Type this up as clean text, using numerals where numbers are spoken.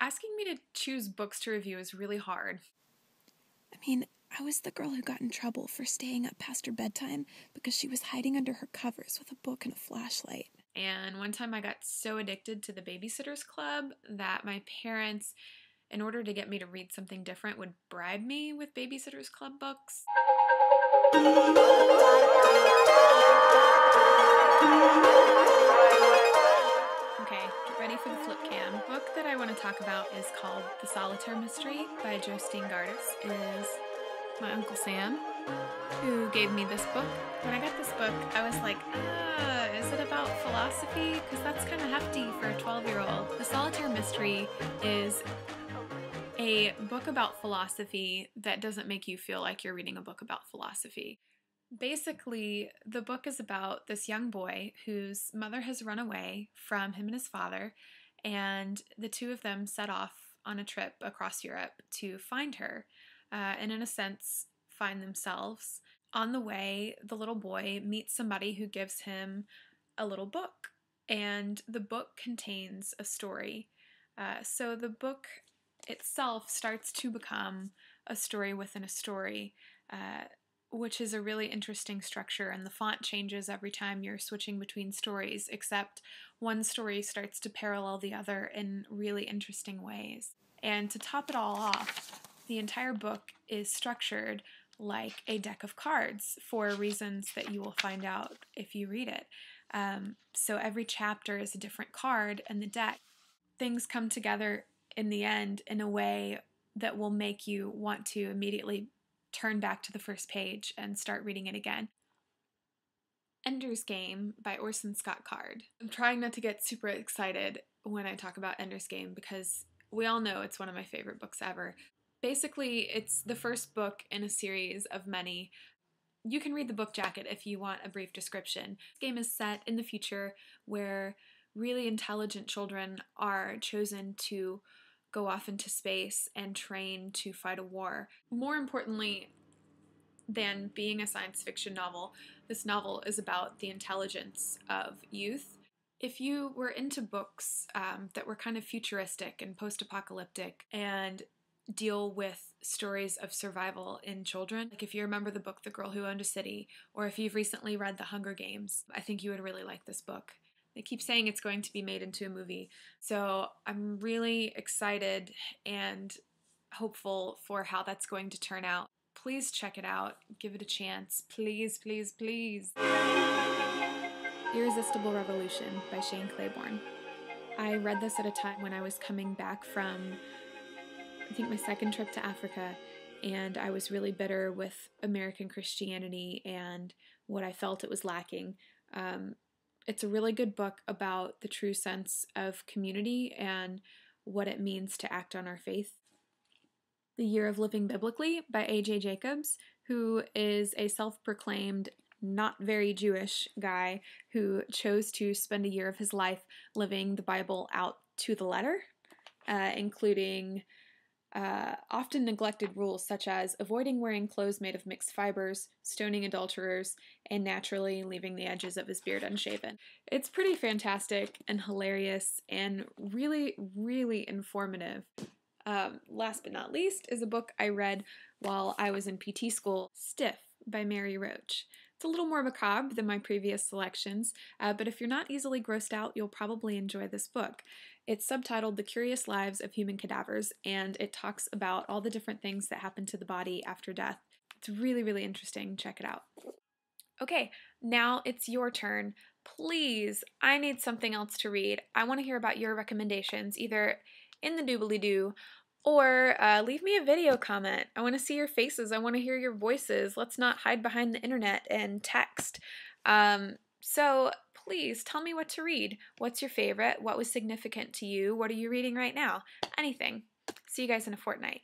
Asking me to choose books to review is really hard. I mean, I was the girl who got in trouble for staying up past her bedtime because she was hiding under her covers with a book and a flashlight. And one time I got so addicted to the Babysitter's Club that my parents, in order to get me to read something different, would bribe me with Babysitter's Club books. Okay, get ready for the flip cam. The book that I want to talk about is called The Solitaire Mystery by Justine Gardis. It is my Uncle Sam who gave me this book. When I got this book, I was like, is it about philosophy? Because that's kind of hefty for a 12-year-old. The Solitaire Mystery is a book about philosophy that doesn't make you feel like you're reading a book about philosophy. Basically, the book is about this young boy whose mother has run away from him and his father, and the two of them set off on a trip across Europe to find her, and in a sense, find themselves. On the way, the little boy meets somebody who gives him a little book, and the book contains a story. So the book itself starts to become a story within a story, which is a really interesting structure, and the font changes every time you're switching between stories, except one story starts to parallel the other in really interesting ways. And to top it all off, the entire book is structured like a deck of cards for reasons that you will find out if you read it. So every chapter is a different card in the deck. Things come together in the end in a way that will make you want to immediately turn back to the first page and start reading it again. Ender's Game by Orson Scott Card. I'm trying not to get super excited when I talk about Ender's Game because we all know it's one of my favorite books ever. Basically, it's the first book in a series of many. You can read the book jacket if you want a brief description. This game is set in the future where really intelligent children are chosen to go off into space and train to fight a war. More importantly than being a science fiction novel, this novel is about the intelligence of youth. If you were into books that were kind of futuristic and post-apocalyptic and deal with stories of survival in children, like if you remember the book The Girl Who Owned a City, or if you've recently read The Hunger Games, I think you would really like this book. They keep saying it's going to be made into a movie, so I'm really excited and hopeful for how that's going to turn out. Please check it out. Give it a chance. Please, please, please. Irresistible Revolution by Shane Claiborne. I read this at a time when I was coming back from, I think, my second trip to Africa, and I was really bitter with American Christianity and what I felt it was lacking. It's a really good book about the true sense of community and what it means to act on our faith. The Year of Living Biblically by A.J. Jacobs, who is a self-proclaimed not very Jewish guy who chose to spend a year of his life living the Bible out to the letter, including often neglected rules such as avoiding wearing clothes made of mixed fibers, stoning adulterers, and naturally leaving the edges of his beard unshaven. It's pretty fantastic and hilarious and really, really informative. Last but not least is a book I read while I was in PT school, Stiff by Mary Roach. It's a little more macabre than my previous selections, but if you're not easily grossed out, you'll probably enjoy this book. It's subtitled The Curious Lives of Human Cadavers, and it talks about all the different things that happen to the body after death. It's really, really interesting. Check it out. Okay, now it's your turn. Please, I need something else to read. I want to hear about your recommendations, either in the doobly-doo or leave me a video comment. I want to see your faces. I want to hear your voices. Let's not hide behind the internet and text. So please tell me what to read. What's your favorite? What was significant to you? What are you reading right now? Anything. See you guys in a fortnight.